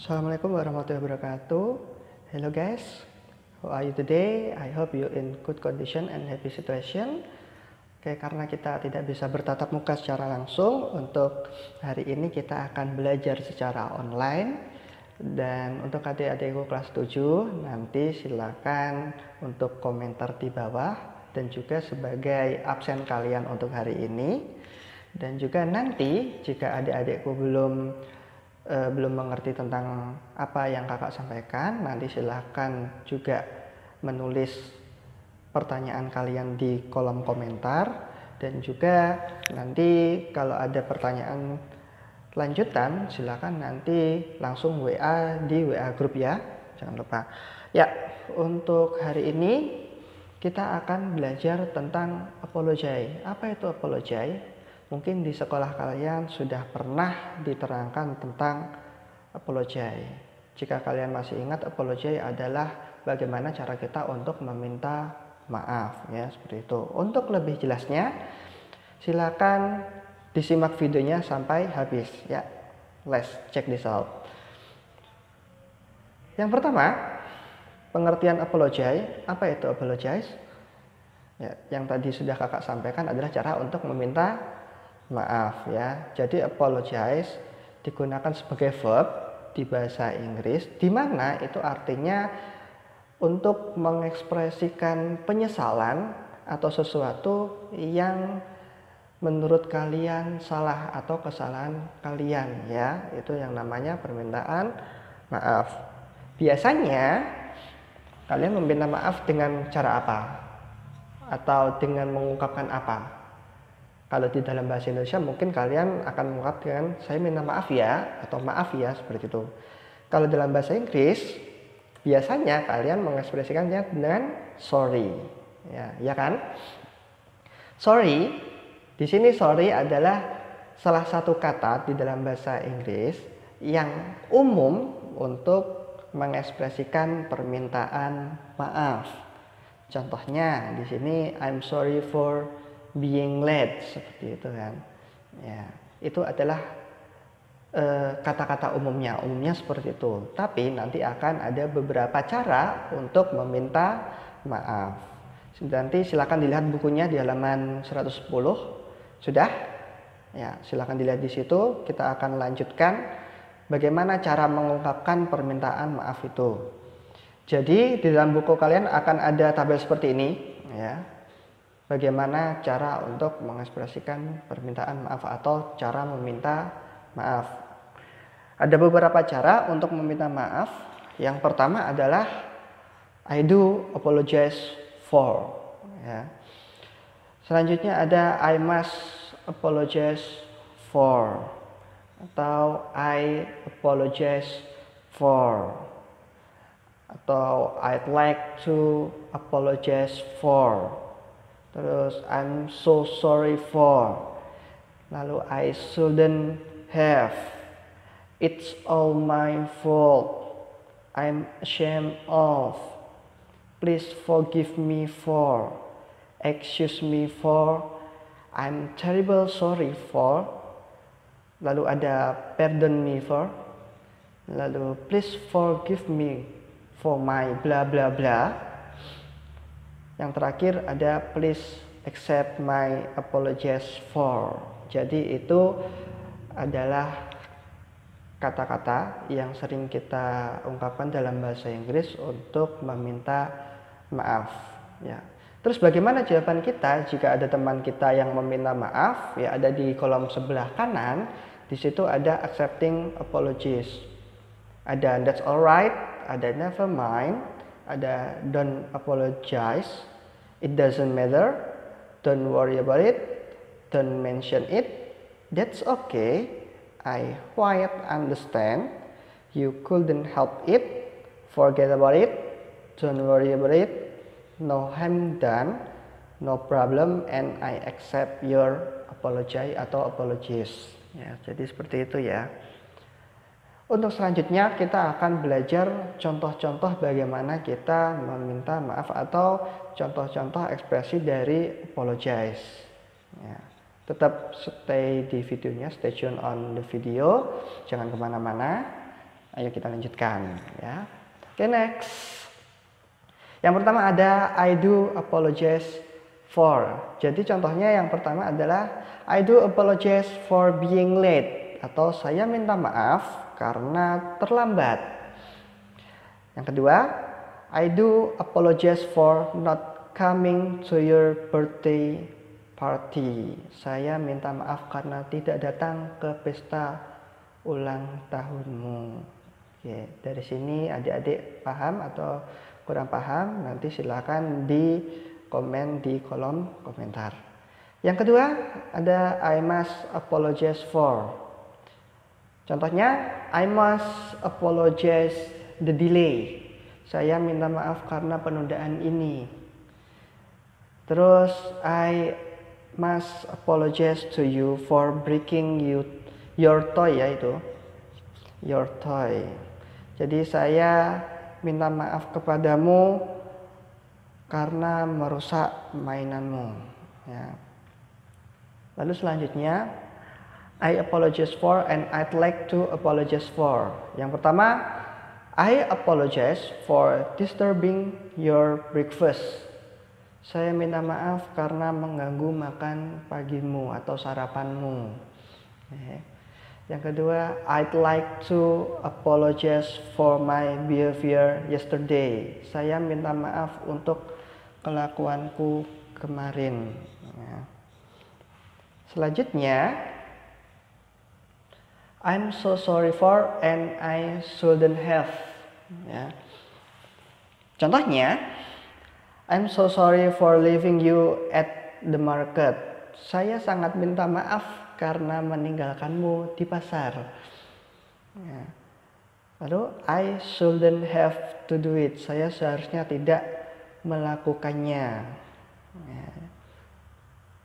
Assalamualaikum warahmatullahi wabarakatuh. Hello guys, how are you today? I hope you in good condition and happy situation. Oke, karena kita tidak bisa bertatap muka secara langsung, untuk hari ini kita akan belajar secara online. Dan untuk adik-adikku kelas 7, nanti silakan untuk komentar di bawah dan juga sebagai absen kalian untuk hari ini. Dan juga nanti jika adik-adikku belum mengerti tentang apa yang kakak sampaikan, nanti silahkan juga menulis pertanyaan kalian di kolom komentar. Dan juga nanti kalau ada pertanyaan lanjutan, silahkan nanti langsung WA di WA grup ya, jangan lupa ya. Untuk hari ini kita akan belajar tentang apologize. Apa itu apologize? Mungkin di sekolah kalian sudah pernah diterangkan tentang apologize. Jika kalian masih ingat, apologize adalah bagaimana cara kita untuk meminta maaf ya, seperti itu. Untuk lebih jelasnya, silakan disimak videonya sampai habis ya. Let's check this out. Yang pertama, pengertian apologize. Apa itu apologize? Ya, yang tadi sudah kakak sampaikan adalah cara untuk meminta maaf ya. Jadi apologize digunakan sebagai verb di bahasa Inggris, di mana itu artinya untuk mengekspresikan penyesalan atau sesuatu yang menurut kalian salah atau kesalahan kalian ya. Itu yang namanya permintaan maaf. Biasanya kalian meminta maaf dengan cara apa? Atau dengan mengungkapkan apa? Kalau di dalam bahasa Indonesia mungkin kalian akan mengungkapkan saya minta maaf ya, atau maaf ya, seperti itu. Kalau dalam bahasa Inggris biasanya kalian mengekspresikannya dengan sorry. Ya kan? Sorry, di sini sorry adalah salah satu kata di dalam bahasa Inggris yang umum untuk mengekspresikan permintaan maaf. Contohnya di sini I'm sorry for being late, seperti itu kan ya. Itu adalah kata-kata umumnya seperti itu. Tapi nanti akan ada beberapa cara untuk meminta maaf. Nanti silakan dilihat bukunya di halaman 110. Sudah ya, silakan dilihat di situ. Kita akan lanjutkan bagaimana cara mengungkapkan permintaan maaf itu. Jadi di dalam buku kalian akan ada tabel seperti ini ya. Bagaimana cara untuk mengekspresikan permintaan maaf atau cara meminta maaf. Ada beberapa cara untuk meminta maaf. Yang pertama adalah I do apologize for ya. Selanjutnya ada I must apologize for, atau I apologize for, atau I'd like to apologize for. Terus I'm so sorry for. Lalu I shouldn't have. It's all my fault. I'm ashamed of. Please forgive me for. Excuse me for. I'm terrible sorry for. Lalu ada pardon me for. Lalu please forgive me for my bla bla bla. Yang terakhir ada please accept my apologies for. Jadi itu adalah kata-kata yang sering kita ungkapkan dalam bahasa Inggris untuk meminta maaf ya. Terus bagaimana jawaban kita jika ada teman kita yang meminta maaf? Ya, ada di kolom sebelah kanan. Di situ ada accepting apologies. Ada that's alright, ada never mind, ada don't apologize, it doesn't matter, don't worry about it, don't mention it, that's okay, I quite understand, you couldn't help it, forget about it, don't worry about it, no harm done, no problem, and I accept your apology atau apologies ya. Jadi seperti itu ya. Untuk selanjutnya kita akan belajar contoh-contoh bagaimana kita meminta maaf atau contoh-contoh ekspresi dari apologize ya. Tetap stay di videonya, stay tune on the video, jangan kemana-mana. Ayo kita lanjutkan ya. Oke, next. Yang pertama ada I do apologize for. Jadi contohnya yang pertama adalah I do apologize for being late, atau saya minta maaf karena terlambat. Yang kedua, I do apologize for not coming to your birthday party. Saya minta maaf karena tidak datang ke pesta ulang tahunmu. Oke, dari sini adik-adik paham atau kurang paham, nanti silakan di komen di kolom komentar. Yang kedua ada I must apologize for. Contohnya I must apologize the delay. Saya minta maaf karena penundaan ini. Terus I must apologize to you for breaking your toy, ya itu. Your toy. Jadi saya minta maaf kepadamu karena merusak mainanmu. Ya. Lalu selanjutnya I apologize for and I'd like to apologize for. Yang pertama, I apologize for disturbing your breakfast. Saya minta maaf karena mengganggu makan pagimu atau sarapanmu. Yang kedua, I'd like to apologize for my behavior yesterday. Saya minta maaf untuk kelakuanku kemarin. Selanjutnya, I'm so sorry for and I shouldn't have. Ya. Contohnya, I'm so sorry for leaving you at the market. Saya sangat minta maaf karena meninggalkanmu di pasar. Ya. Lalu, I shouldn't have to do it. Saya seharusnya tidak melakukannya. Ya.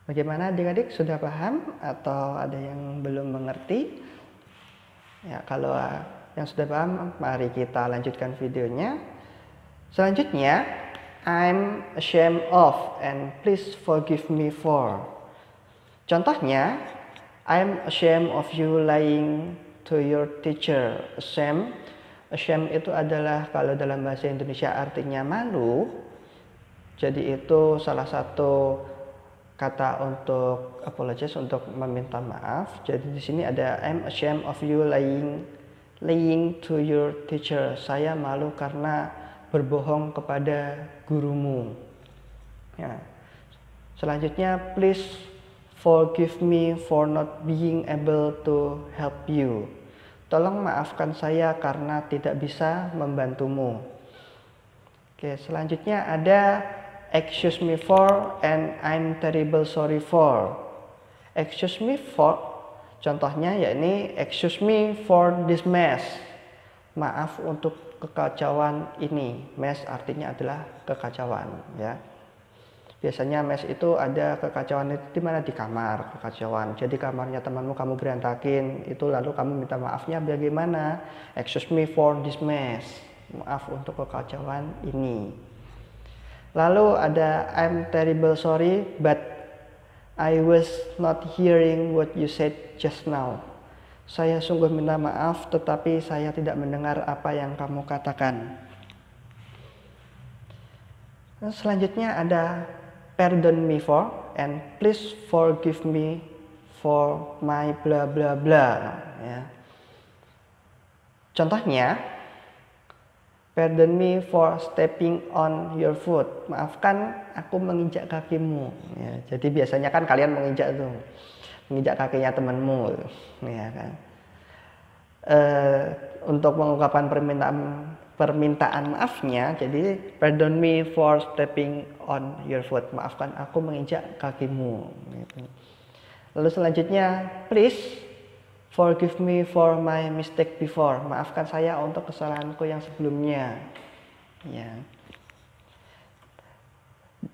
Bagaimana adik-adik, sudah paham atau ada yang belum mengerti? Ya, kalau yang sudah paham, mari kita lanjutkan videonya. Selanjutnya, I'm ashamed of and please forgive me for. Contohnya, I'm ashamed of you lying to your teacher. Ashamed itu adalah kalau dalam bahasa Indonesia artinya malu. Jadi itu salah satu kata untuk apologize, untuk meminta maaf. Jadi di sini ada I'm ashamed of you lying to your teacher. Saya malu karena berbohong kepada gurumu. Ya. Selanjutnya, please forgive me for not being able to help you. Tolong maafkan saya karena tidak bisa membantumu. Oke, selanjutnya ada excuse me for and I'm terrible sorry for. Excuse me for, contohnya yakni excuse me for this mess. Maaf untuk kekacauan ini. Mess artinya adalah kekacauan, ya. Biasanya mess itu ada kekacauan itu di mana? Di kamar, kekacauan. Jadi kamarnya temanmu kamu berantakin, itu lalu kamu minta maafnya bagaimana? Excuse me for this mess. Maaf untuk kekacauan ini. Lalu ada I'm terrible sorry but I was not hearing what you said just now. Saya sungguh minta maaf tetapi saya tidak mendengar apa yang kamu katakan. Selanjutnya ada pardon me for and please forgive me for my bla bla bla. Ya. Contohnya, pardon me for stepping on your foot. Maafkan aku menginjak kakimu. Ya, jadi biasanya kan kalian menginjak kakinya temanmu, ya kan. Untuk mengungkapkan permintaan maafnya, jadi pardon me for stepping on your foot. Maafkan aku menginjak kakimu. Gitu. Lalu selanjutnya, please forgive me for my mistake before. Maafkan saya untuk kesalahanku yang sebelumnya. Ya.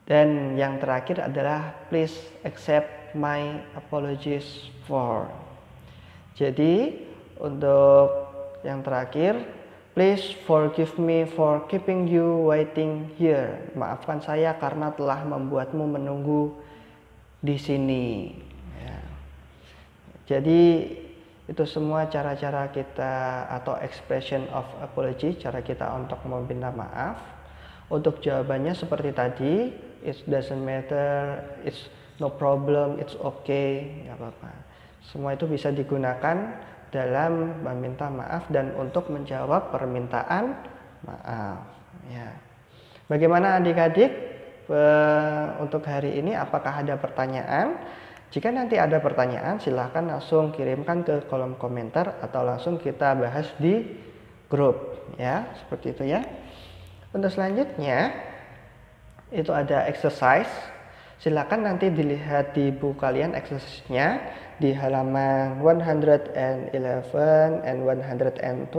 Dan yang terakhir adalah please accept my apologies for. Jadi untuk yang terakhir, please forgive me for keeping you waiting here. Maafkan saya karena telah membuatmu menunggu di sini. Ya. Jadi Itu semua cara-cara kita atau expression of apology, cara kita untuk meminta maaf. Untuk jawabannya seperti tadi, it doesn't matter, it's no problem, it's okay, nggak apa-apa. Semua itu bisa digunakan dalam meminta maaf dan untuk menjawab permintaan maaf. Ya. Bagaimana adik-adik untuk hari ini? Apakah ada pertanyaan? Jika nanti ada pertanyaan, silahkan langsung kirimkan ke kolom komentar atau langsung kita bahas di grup, ya, seperti itu ya. Untuk selanjutnya, itu ada exercise. Silahkan nanti dilihat di buku kalian exercise-nya di halaman 111 and 112,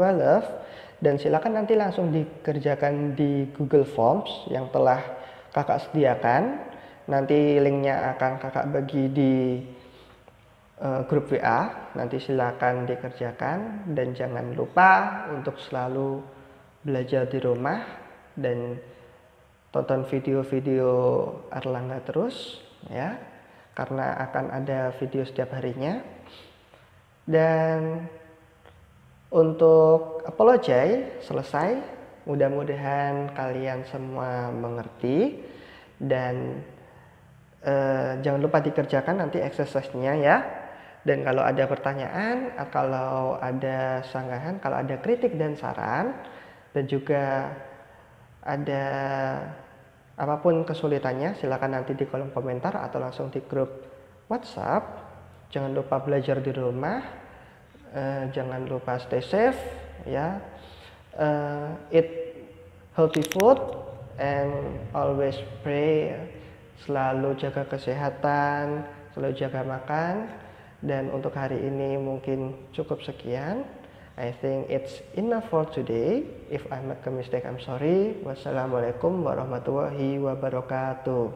dan silahkan nanti langsung dikerjakan di Google Forms yang telah kakak sediakan. Nanti linknya akan kakak bagi di grup WA. Nanti silakan dikerjakan dan jangan lupa untuk selalu belajar di rumah dan tonton video-video Erlangga terus ya, karena akan ada video setiap harinya. Dan untuk apology selesai. Mudah-mudahan kalian semua mengerti dan jangan lupa dikerjakan nanti exercise-nya ya. Dan kalau ada pertanyaan, kalau ada sanggahan, kalau ada kritik dan saran, dan juga ada apapun kesulitannya, silakan nanti di kolom komentar atau langsung di grup WhatsApp. Jangan lupa belajar di rumah, jangan lupa stay safe ya, eat healthy food and always pray. Selalu jaga kesehatan, selalu jaga makan. Dan untuk hari ini mungkin cukup sekian. I think it's enough for today. If I make a mistake, I'm sorry. Wassalamualaikum warahmatullahi wabarakatuh.